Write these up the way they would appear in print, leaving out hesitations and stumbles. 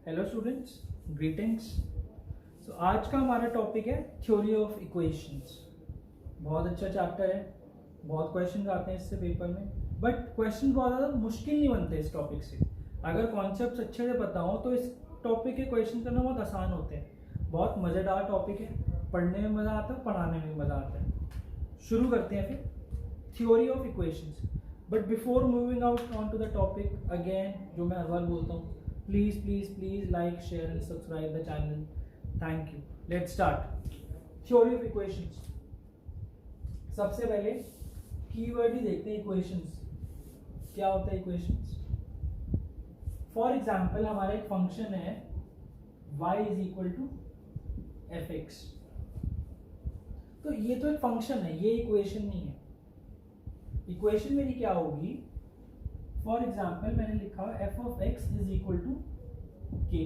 Hello students, greetings. सो आज का हमारा टॉपिक है थ्योरी ऑफ इक्वेशंस। बहुत अच्छा चैप्टर है, बहुत क्वेश्चन आते हैं इससे पेपर में, बट क्वेश्चन बहुत ज़्यादा मुश्किल नहीं बनते इस टॉपिक से। अगर कॉन्सेप्ट्स अच्छे से पता हो तो इस टॉपिक के क्वेश्चन करना बहुत आसान होते हैं। बहुत मज़ेदार टॉपिक है, पढ़ने में मज़ा आता है, पढ़ाने में मज़ा आता है। शुरू करते हैं फिर theory of equations. But before moving out on to the topic, again जो मैं हर बार बोलता हूँ, please like, share and subscribe the channel. Thank you. Let's start. Theory of equations. सबसे पहले कीवर्ड ही देखते हैं, इक्वेशंस क्या होता है। इक्वेशंस फॉर एग्जांपल हमारा एक फंक्शन है y is equal to f x. तो ये तो एक फंक्शन है, ये इक्वेशन नहीं है। इक्वेशन मेरी क्या होगी? फॉर एग्जाम्पल मैंने लिखा f of x is equal to k.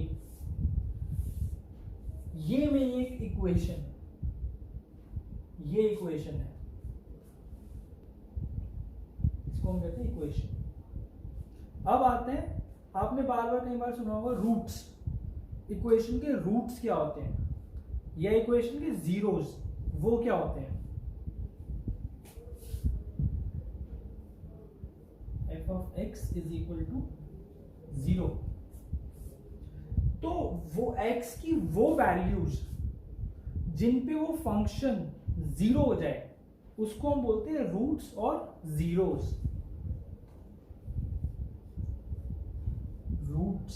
ये मेरी एक इक्वेशन है, ये इक्वेशन है, इसको हम कहते हैं इक्वेशन। अब आते हैं, आपने बार बार कई बार सुना होगा रूट्स। इक्वेशन के रूट्स क्या होते हैं, या इक्वेशन के जीरोस वो क्या होते हैं? f of x is equal to 0। तो वो x की वो वैल्यूज जिन पे वो फंक्शन जीरो हो जाए उसको हम बोलते हैं रूट्स और जीरोस। रूट्स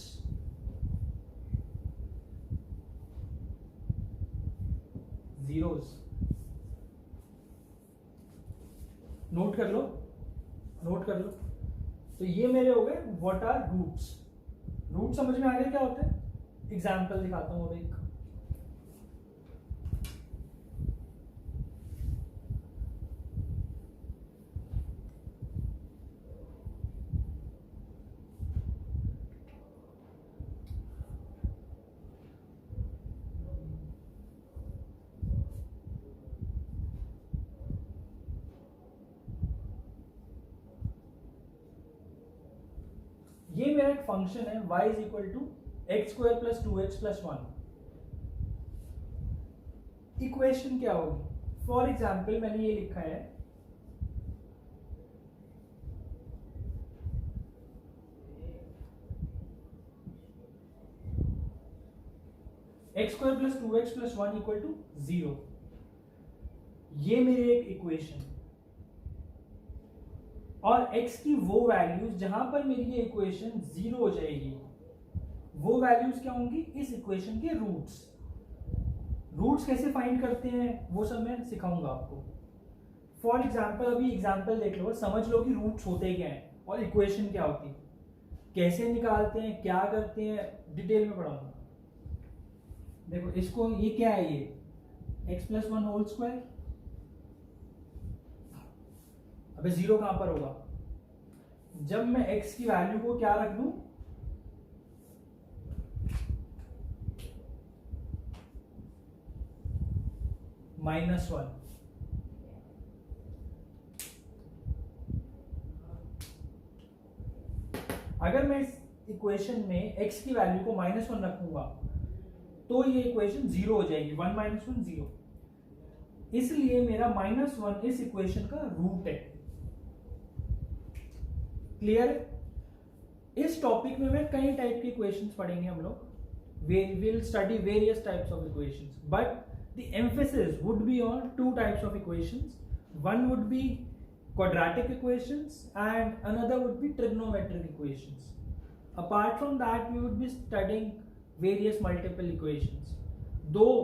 जीरोस, नोट कर लो, नोट कर लो। तो ये मेरे हो गए व्हाट आर रूट्स। रूट समझ में आ गया क्या होता है? एग्जाम्पल दिखाता हूं अब एक। ये मेरा एक फंक्शन है y is equal to x square plus 2x plus 1। Equation क्या होगी? फॉर एग्जाम्पल मैंने ये लिखा है x square plus 2x plus 1 equal to 0। ये मेरी एक इक्वेशन, और x की वो वैल्यूज जहां पर मेरी ये इक्वेशन जीरो हो जाएगी, वो वैल्यूज क्या होंगी? इस इक्वेशन के रूट्स। रूट्स कैसे फाइंड करते हैं वो सब मैं सिखाऊंगा आपको। फॉर एग्जाम्पल अभी एग्जाम्पल देख लो, समझ लो कि रूट्स होते क्या हैं और इक्वेशन क्या होती है, कैसे निकालते हैं, क्या करते हैं, डिटेल में पढ़ाऊंगा। देखो इसको, ये क्या है? ये x प्लस 1 होल स्क्वायर। अबे जीरो कहां पर होगा? जब मैं x की वैल्यू को क्या रख दूं? -1। अगर मैं इस इक्वेशन में x की वैल्यू को -1 रखूंगा तो ये इक्वेशन जीरो हो जाएगी। 1 - 1 0। इसलिए मेरा -1 इस इक्वेशन का रूट है। क्लियर है? इस टॉपिक में कई टाइप की इक्वेशंस पढ़ेंगे हम लोग। we will study various types of equations, but the emphasis would be on two types of equations. One would be quadratic equations and another would be trigonometric equations. Apart from that, we would be studying various multiple equations, though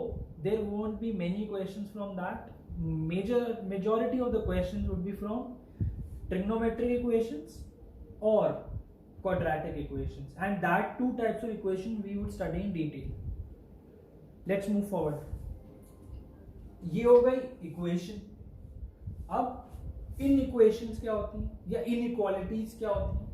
there won't be many questions from that. Majority of the questions would be from trigonometric equations or quadratic equations, and that two types of equation we would study in detail. Let's move forward. ये हो गई equation. अब इन equations क्या होती हैं या inequalities क्या होती हैं?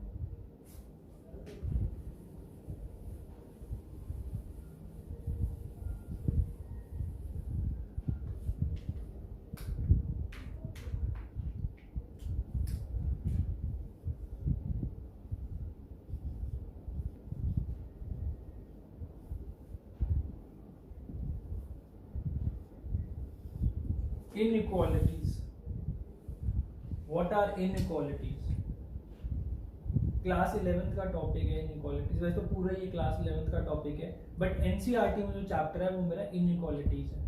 inequalities. What are inequalities? Class 11th का टॉपिक है इनइक्वालिटीज। वैसे तो पूरा ये क्लास 11th का टॉपिक है, बट एनसीईआरटी में जो चैप्टर है वो मेरा इनइक्वालिटीज है।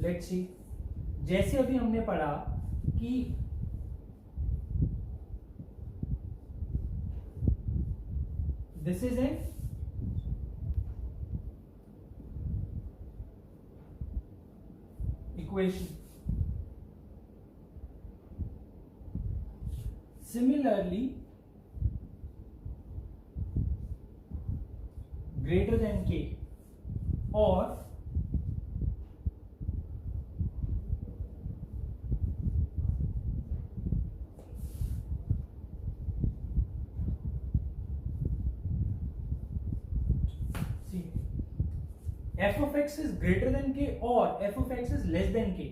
लेट्स सी, जैसे अभी हमने पढ़ा कि this is an equation, similarly greater than k or see f of x is greater than k or f of x is less than k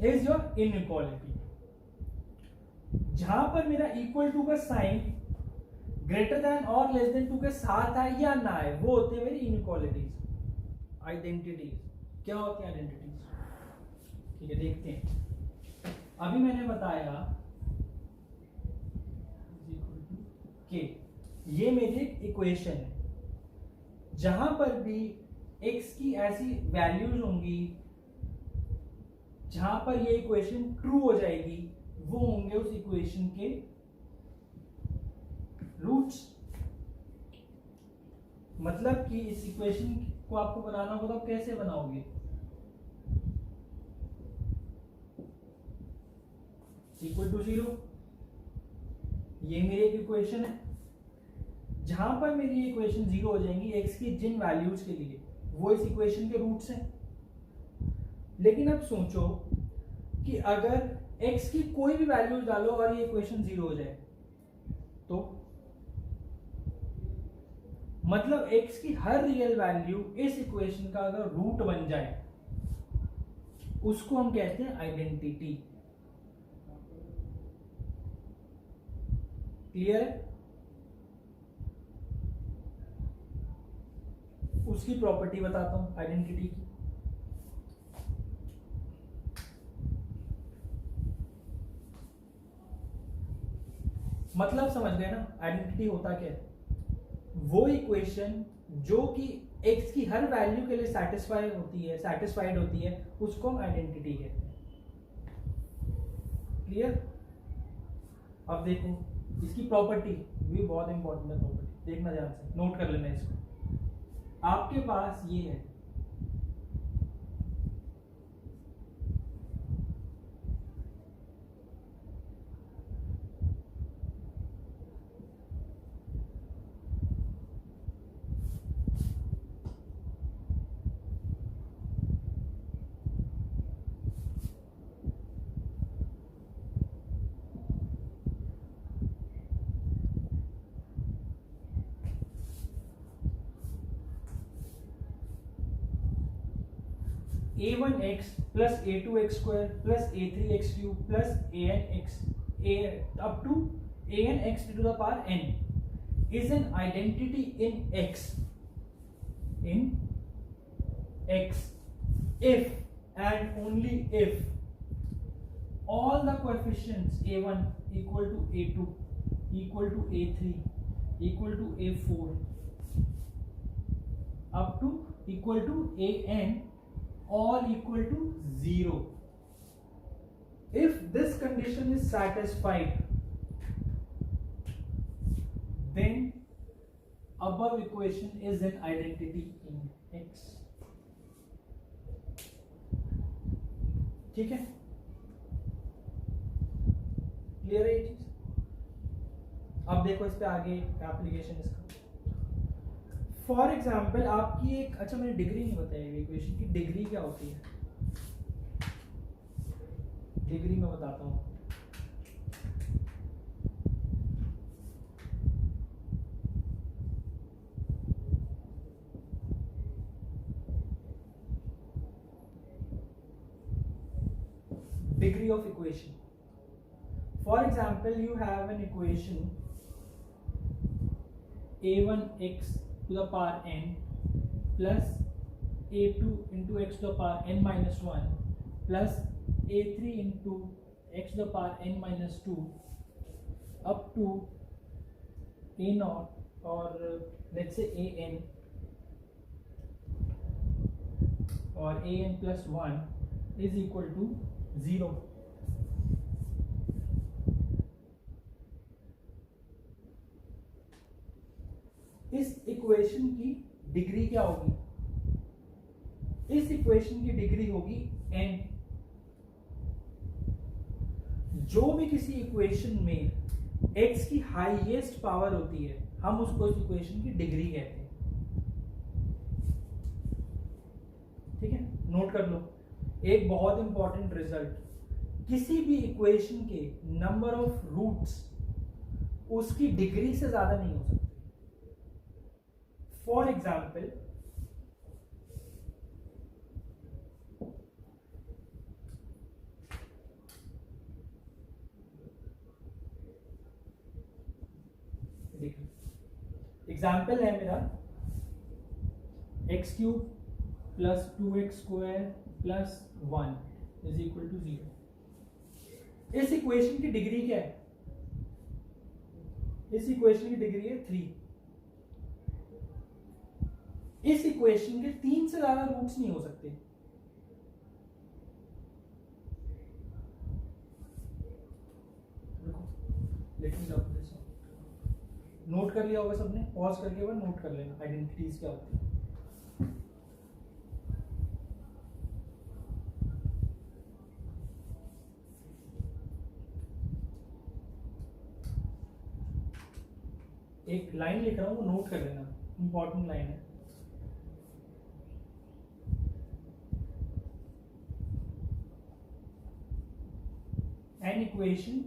is your inequality। जहां पर मेरा equal to का sign greater than और less than 2 के साथ आए या ना आए, वो होते हैं मेरी इनइक्वालिटीज। आइडेंटिटीज क्या होती है? आइडेंटिटीज, ठीक है, देखते हैं। अभी मैंने बताया कि ये मेरी एक इक्वेशन है, जहां पर भी x की ऐसी वैल्यूज होंगी जहां पर ये इक्वेशन ट्रू हो जाएगी, वो होंगे उस इक्वेशन के रूट्स। मतलब कि इस इक्वेशन को आपको बनाना होगा तो कैसे बनाओगे? इक्वल टू 0, ये मेरी एक इक्वेशन है। जहां पर मेरी इक्वेशन 0 हो जाएंगी x की जिन वैल्यूज के लिए, वो इस इक्वेशन के रूट्स हैं। लेकिन अब सोचो कि अगर x की कोई भी वैल्यू डालो और ये इक्वेशन 0 हो जाए, तो मतलब x की हर रियल वैल्यू इस इक्वेशन का अगर रूट बन जाए, उसको हम कहते हैं आइडेंटिटी। क्लियर? उसकी प्रॉपर्टी बताता हूं आइडेंटिटी की। मतलब समझ गए ना, आइडेंटिटी होता क्या है? वो इक्वेशन जो कि x की हर वैल्यू के लिए सेटिस्फाइड होती है, उसको हम आइडेंटिटी कहते हैं। क्लियर? अब देखो इसकी प्रॉपर्टी भी बहुत इंपॉर्टेंट है। प्रॉपर्टी देखना ध्यान से, नोट कर लेना इसको। आपके पास ये है, a1x plus a2x square plus a3x cube plus up to anx to the power n is an identity in x if and only if all the coefficients a1 equal to a2 equal to a3 equal to a4 up to equal to an all equal to 0. If this condition is satisfied, then above equation is an identity in x. ठीक है? Clear है ये चीज? अब देखो इस पे आगे एप्लीकेशन इसका। फॉर एग्जाम्पल आपकी एक, अच्छा मैंने डिग्री नहीं बताई इक्वेशन की, डिग्री क्या होती है? डिग्री मैं बताता हूं। Degree of equation, for example you have an equation a1x to the power n plus a2 into x to the power n minus 1 plus a3 into x to the power n minus 2 up to a naught or let's say an or an plus 1 is equal to 0. इस equation की degree क्या होगी? इस equation की degree होगी n. जो भी किसी इक्वेशन में x की हाईएस्ट पावर होती है हम उसको इस इक्वेशन की डिग्री कहते हैं. ठीक है, नोट कर लो. एक बहुत इंपॉर्टेंट रिजल्ट, किसी भी इक्वेशन के नंबर ऑफ रूट्स उसकी डिग्री से ज्यादा नहीं हो सकते. फॉर एग्जाम्पल, एग्जाम्पल है मेरा x cube plus 2x square plus 1 is equal to 0. इस इक्वेशन की डिग्री क्या है? इस इक्वेशन की डिग्री है 3. इस इक्वेशन के 3 से ज्यादा रूट्स नहीं हो सकते. नोट कर लिया होगा सबने, पॉज करके एक बार नोट कर लेना आइडेंटिटीज क्या होती है. एक लाइन लिख रहा हूं, नोट कर लेना, इंपॉर्टेंट लाइन है. An equation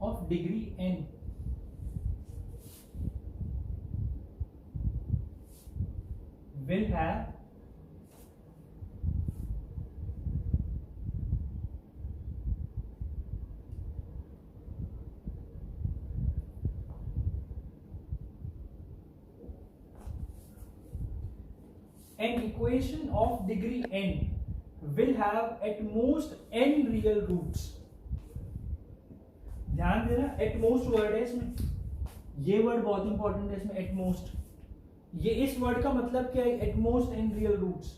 of degree n will have an equation of degree n will have at most n real roots. ध्यान देना, at most वर्ड है इसमें, ये वर्ड बहुत इंपॉर्टेंट है इसमें, at most. ये इस वर्ड का मतलब क्या है? at most n real roots.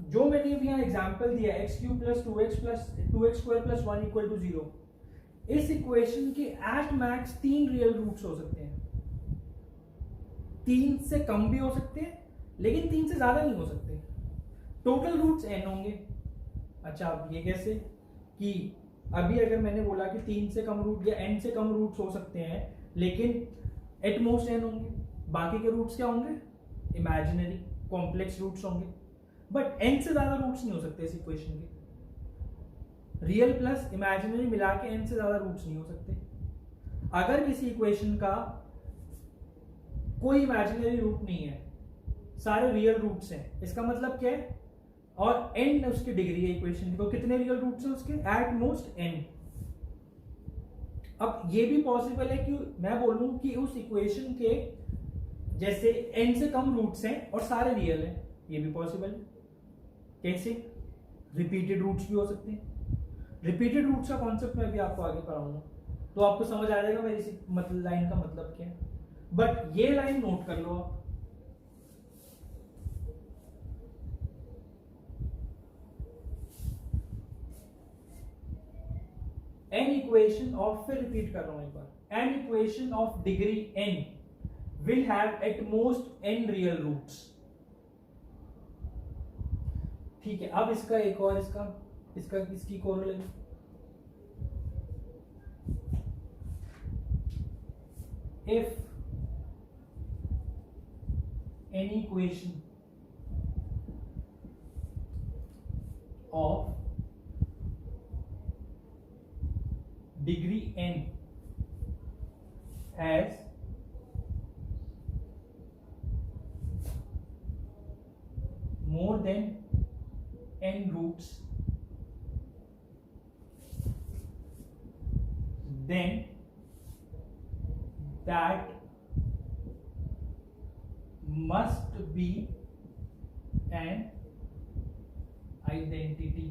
जो मैंने अभी यहाँ एग्जाम्पल दिया x cube plus 2x square plus 1 equal to 0, इस इक्वेशन के एट मैक्स 3 रियल रूट्स हो सकते हैं. 3 से कम भी हो सकते हैं लेकिन 3 से ज्यादा नहीं हो सकते. टोटल रूट्स n होंगे. अच्छा, अब ये कैसे कि अभी अगर मैंने बोला कि 3 से कम रूट या n से कम रूट्स हो सकते हैं लेकिन एट मोस्ट n होंगे, बाकी के रूट्स क्या होंगे? इमेजिनरी कॉम्प्लेक्स रूट्स होंगे. बट n से ज्यादा रूट्स नहीं हो सकते इस इक्वेशन के. रियल प्लस इमेजिनरी मिला के n से ज्यादा रूट्स नहीं हो सकते. अगर किसी इक्वेशन का कोई इमेजिनरी रूट नहीं है, सारे रियल रूट्स हैं, इसका मतलब क्या है? और n उसकी डिग्री है इक्वेशन की, तो कितने रियल रूट्स हैं उसके? At most n. अब ये भी पॉसिबल है कि मैं बोलूं कि उस इक्वेशन के जैसे n से कम रूट्स हैं और सारे रियल हैं, ये भी पॉसिबल है. कैसे? रिपीटेड रूट्स भी हो सकते हैं. रिपीटेड रूट्स का कॉन्सेप्ट मैं भी आपको आगे पढ़ाऊंगा तो आपको समझ आ जाएगा मेरी मतलब लाइन का मतलब क्या है. बट ये लाइन नोट कर लो आप. एन इक्वेशन ऑफ, फिर रिपीट कर रहा हूं एक बार, an equation of degree n will have at most n real roots. ठीक है, अब इसका एक और इसकी corollary, if any equation of degree n has more than n roots, then that must be an identity.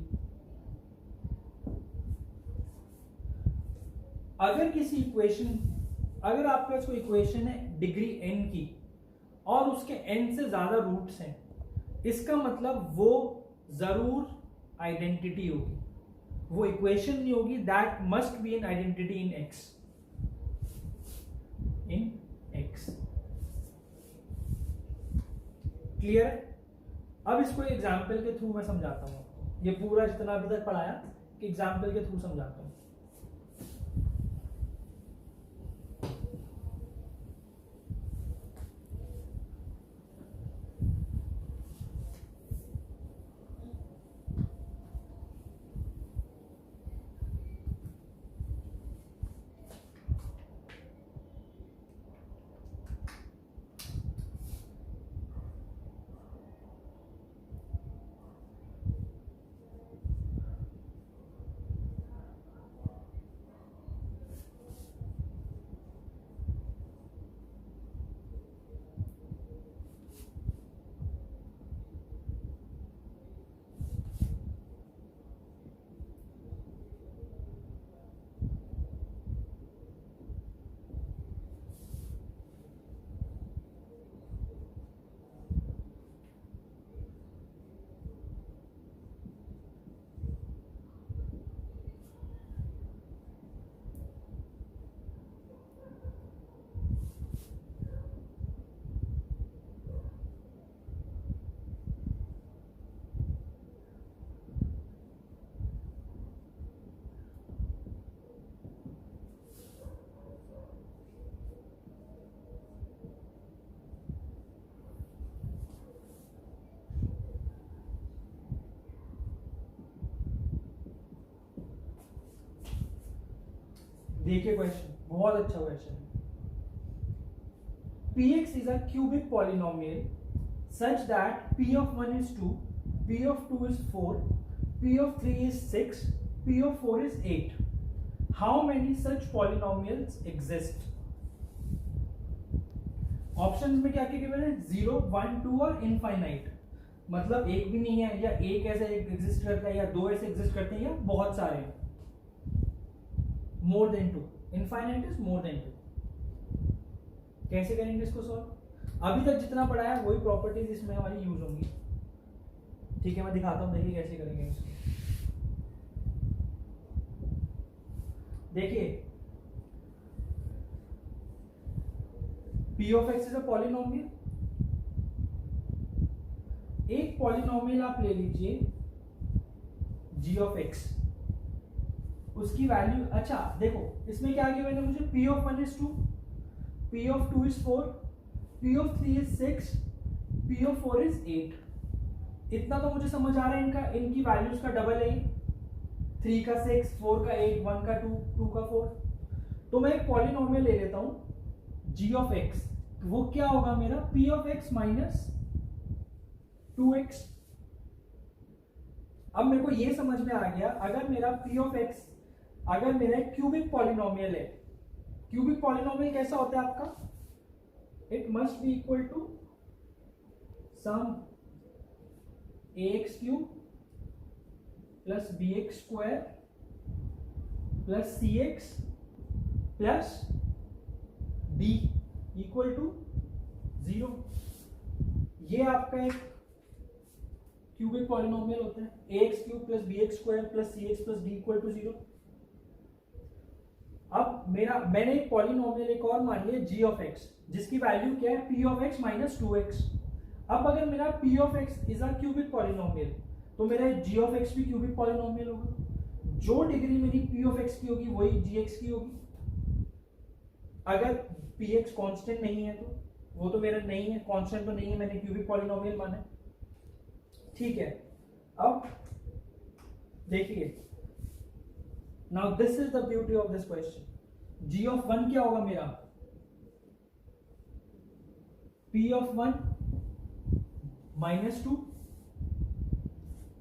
अगर किसी इक्वेशन, अगर आपके पास कोई इक्वेशन है डिग्री n की और उसके n से ज्यादा रूट्स हैं, इसका मतलब वो जरूर आइडेंटिटी होगी, वो इक्वेशन नहीं होगी। That must be an identity in x, in x। Clear? अब इसको एग्जाम्पल के थ्रू मैं समझाता हूं आपको। ये पूरा जितना अभी तक पढ़ाया कि एग्जाम्पल के थ्रू समझाता हूं। देखिए क्वेश्चन, बहुत अच्छा क्वेश्चन है। Px is a cubic polynomial such that P of 1 is 2, P of 2 is 4, P of 3 is 6, P of 4 is 8. How many such polynomials exist? Options में क्या क्या गिवन है? 0, 1, 2 और इनफाइनाइट। मतलब एक भी नहीं है, या एक ऐसे एग्जिस्ट करता है, या दो ऐसे एग्जिस्ट करते हैं, या बहुत सारे हैं। More than 2, infinite is more than 2। कैसे करेंगे इसको सॉल्व? अभी तक जितना पढ़ा है वही प्रॉपर्टीज इसमें हमारी यूज होंगी। ठीक है, मैं दिखाता हूं, देखिए कैसे करेंगे इसको। देखिए P of x is a polynomial. एक पॉलिनोमियल आप ले लीजिए g of x, उसकी वैल्यू, अच्छा देखो इसमें क्या गिवन है मुझे? P of 1 is 2, P of 2 is 4, P of 3 is 6, P of 4 is 8। इतना तो मुझे समझ आ रहा है। इनकी वैल्यूज का डबल है, 3 का 6, 4 का 8, 1 का 2, 2 का 4। तो मैं एक पॉलिनोमियल ले लेता हूं g of x, तो वो क्या होगा मेरा? P of x minus 2x। अब मेरे को ये समझ में आ गया, अगर मेरा P of x, अगर मेरा क्यूबिक पॉलिनोमियल है, क्यूबिक पॉलिनोमियल कैसा होता है आपका? It must be equal to some ax cube plus bx square plus cx plus d equal to 0। ये आपका एक क्यूबिक पॉलिनोमियल होता है, ax cube plus bx square plus cx plus d equal to 0। अब मैंने एक पॉलिनोमियल एक और मान लिया g of x, जिसकी वैल्यू क्या है? P of x minus 2x। अब अगर मेरा P of x is a cubic polynomial, तो मेरा g of x भी क्यूबिक पॉलिनोमियल होगा। जो डिग्री मेरी P of x की होगी वही gx की होगी। अगर px कांस्टेंट नहीं है, तो वो तो मेरा नहीं है, कांस्टेंट तो नहीं है, मैंने क्यूबिक पॉलिनोमियल माना है। ठीक है, अब देखिए, now this is the beauty of this question. g of 1 क्या होगा मेरा? P of 1 minus 2।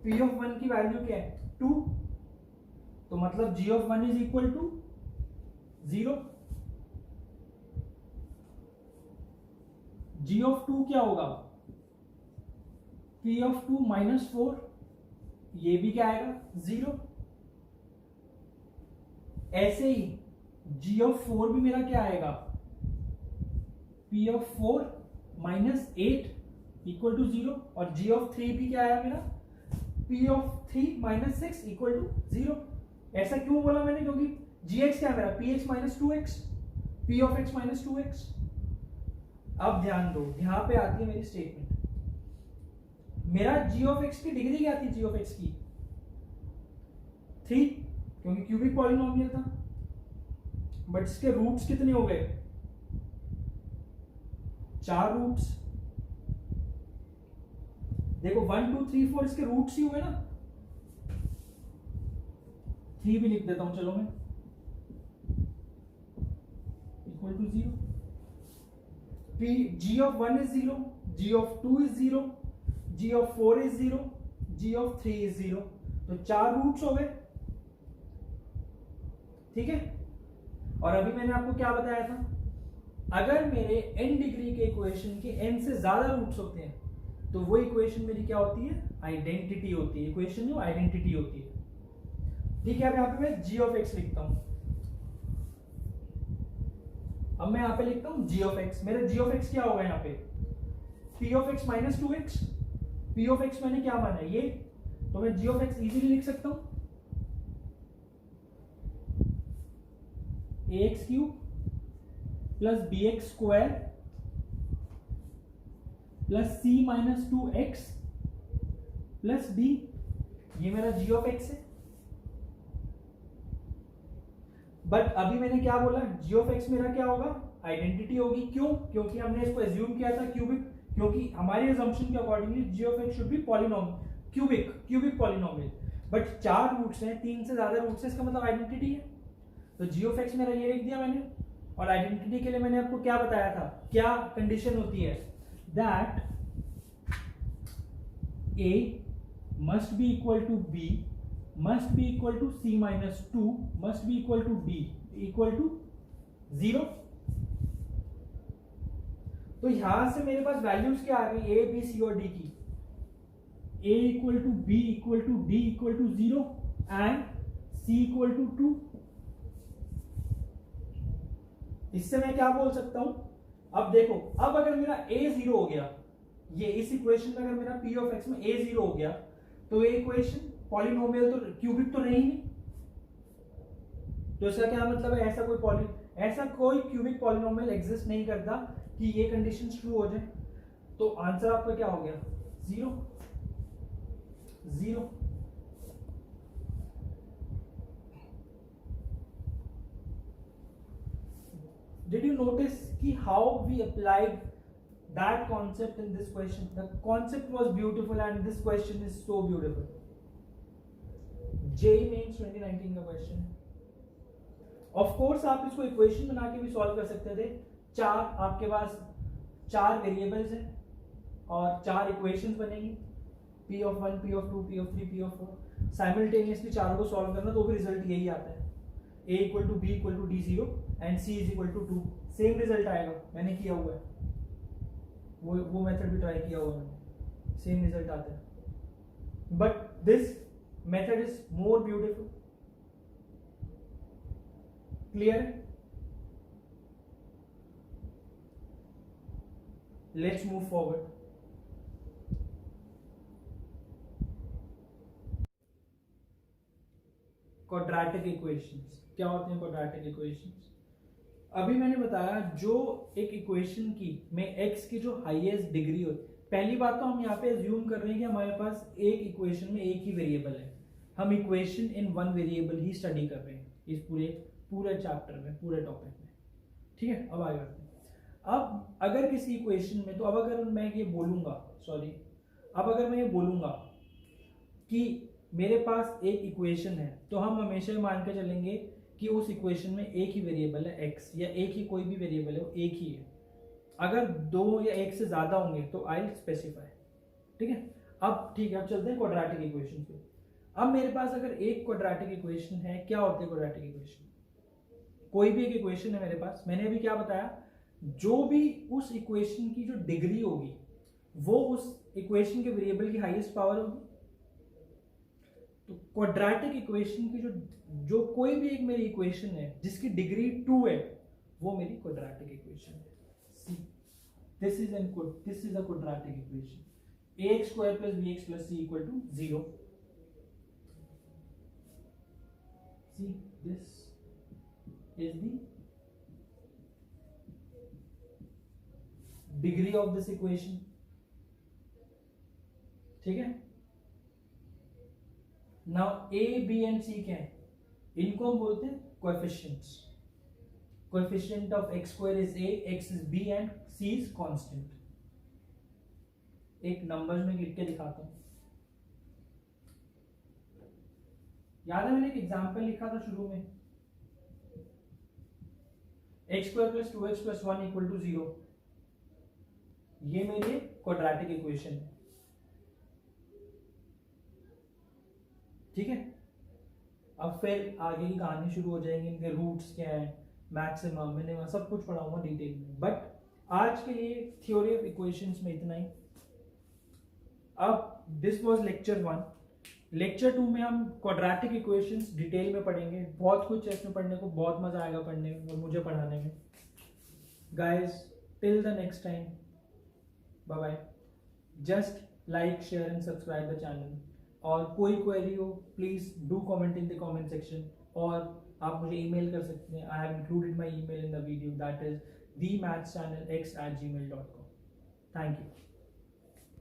P of 1 की वैल्यू क्या है? 2। तो मतलब g of 1 is equal to 0। G of 2 क्या होगा, पी ऑफ 2 -4, ये भी क्या आएगा 0। ऐसे ही जी ऑफ 4 भी मेरा क्या आएगा, पी ऑफ 4 -8 इक्वल टू 0, और जी ऑफ 3 भी क्या आया मेरा, पी ऑफ 3 -6 इक्वल टू 0। ऐसा क्यों बोला मैंने, क्योंकि जी एक्स क्या मेरा, P x -2x, P of x -2x। अब ध्यान दो, यहां पे आती है मेरी स्टेटमेंट, मेरा जी ऑफ एक्स की डिग्री क्या थी, जी ऑफ एक्स की 3, क्योंकि क्यूबिक पॉलिनोमियल था, बट इसके रूट्स कितने हो गए, 4 रूट्स। देखो 1 2 3 4 इसके रूट्स ही हुए ना, 3 भी लिख देता हूं चलो मैं, equal to 0। P g of 1 is 0, g of 2 is 0, g of 4 is 0, g of 3 is 0, तो 4 रूट्स हो गए, ठीक है। और अभी मैंने आपको क्या बताया था, अगर मेरे n डिग्री के इक्वेशन के n से ज्यादा रूट्स होते हैं तो वो इक्वेशन मेरी क्या होती है, आइडेंटिटी होती है, इक्वेशन जो आइडेंटिटी होती है, ठीक है। अब यहां पे मैं g ऑफ x लिखता हूं, अब मैं यहां पे लिखता हूं g ऑफ x, मेरा g ऑफ x क्या होगा यहाँ पे, p of x -2x, p of x मैंने क्या माना ये, तो मैं g ऑफ x इजीली लिख सकता हूं ax³ plus bx² plus c -2x plus b, ये मेरा g ऑफ x है। बट अभी मैंने क्या बोला, g ऑफ x मेरा क्या होगा, आइडेंटिटी होगी, क्यों, क्योंकि हमने इसको एज्यूम किया था क्यूबिक, क्योंकि हमारे अजम्पशन के accordingly g of x should be polynomial, cubic polynomial, but 4 roots हैं, 3 से ज्यादा रूट्स हैं, इसका मतलब आइडेंटिटी है। तो g ऑफ x मेरा ये लिख दिया मैंने, और आइडेंटिटी के लिए मैंने आपको क्या बताया था, क्या कंडीशन होती है, that a must be equal to b must be equal to c -2 must be equal to d equal to 0। तो यहां से मेरे पास वैल्यूज क्या आ गई, a b c और d की, a equal to b equal to d equal to 0 and c equal to 2। इससे मैं क्या बोल सकता हूं, अब देखो, अब अगर मेरा a 0 हो गया, ये इस इक्वेशन में अगर मेरा p ऑफ x में a 0 हो गया, तो ये इक्वेशन पॉलिनोमियल तो क्यूबिक तो नहीं है, तो इसका क्या मतलब है, ऐसा कोई क्यूबिक पॉलिनोमियल एग्जिस्ट नहीं करता कि ये कंडीशन ट्रू हो जाए। तो आंसर आपका क्या हो गया, 0 0। Did you notice ki how we applied that concept in this question? The concept was beautiful and this question is so beautiful. JEE Mains 2019 का क्वेश्चन है। ऑफ कोर्स आप इसको इक्वेशन बना के भी सॉल्व कर सकते थे, आपके पास 4 वेरिएबल्स हैं और 4 इक्वेशंस बनेंगी, p of 1, p of 2, p of 3, p of 4, simultaneously चारों को सॉल्व करना, तो भी रिजल्ट यही आता है, a equal to b equal to d0 and c is equal to 2, same result आएगा, मैंने किया हुआ है, वो मेथड भी ट्राई किया हुआ है मैंने, सेम रिजल्ट आता है, but this method is more beautiful. Clear है? Let's move forward. Quadratic equations क्या होते हैं, क्वाड्रेटिक इक्वेशंस अभी मैंने बताया, जो एक इक्वेशन की में x की जो हाईएस्ट डिग्री हो, पहली बात तो हम यहाँ पे अज्यूम कर रहे हैं कि हमारे पास एक इक्वेशन में एक ही वेरिएबल है, हम equation in one variable he study कर रहे हैं इस पूरे चैप्टर में, पूरे टॉपिक में, ठीक है। अब आगे बढ़ते हैं। अब अगर किसी इक्वेशन में, तो अब अगर मैं ये बोलूंगा कि मेरे पास एक इक्वेशन है, तो हम हमेशा मान के चलेंगे कि उस इक्वेशन में एक ही वेरिएबल है x, या एक ही कोई भी वेरिएबल है वो एक ही है। अगर 2 या 1 से ज्यादा होंगे तो आई स्पेसिफाई, ठीक है। अब ठीक है, अब चलते हैं क्वाड्रेटिक इक्वेशन पे। अब मेरे पास अगर एक क्वाड्रेटिक इक्वेशन है, क्या होती है क्वाड्रेटिक इक्वेशन, कोई भी एक इक्वेशन है मेरे पास, मैंने अभी क्या बताया जो भी उस इक्वेशन की जो डिग्री होगी वो उस इक्वेशन के वेरिएबल की हाईएस्ट पावर होगी। तो क्वाड्रेटिक इक्वेशन की जो कोई भी एक मेरी इक्वेशन है जिसकी डिग्री 2 है वो मेरी क्वाड्रेटिक इक्वेशन है। See this is a quadratic equation. ax square plus bx plus c equal to 0. See, this is the degree of this equation. ठीक है। Now a, b and c क्या है? इनको हम बोलते हैं coefficients. Coefficient of x square is a, x is b and c is constant. एक numbers में लिख के दिखाता हूं। याद है मैंने एक एग्जांपल लिखा था शुरू में, x square plus 2x plus 1 equal to 0। ये मेरी क्वाड्रेटिक इक्वेशन है, ठीक है। अब फिर आगे की कहानी शुरू हो जाएगी, इनके रूट्स क्या है, मैक्सिमम मिनिमम सब कुछ पढ़ाऊंगा डिटेल में। बट आज के लिए थ्योरी ऑफ इक्वेशंस में इतना ही। अब दिस वाज लेक्चर 1। लेक्चर 2 में हम क्वाड्रेटिक इक्वेशंस डिटेल में पढ़ेंगे। बहुत कुछ है इसमें पढ़ने को, बहुत मजा आएगा पढ़ने में और मुझे पढ़ाने में। Guys till the next time, bye bye. Just like, share and subscribe the channel. और कोई क्वेरी हो please do comment in the comment section, और आप मुझे ईमेल कर सकते हैं। I have included my email in the video, that is themathschannelx@gmail.com। Thank you.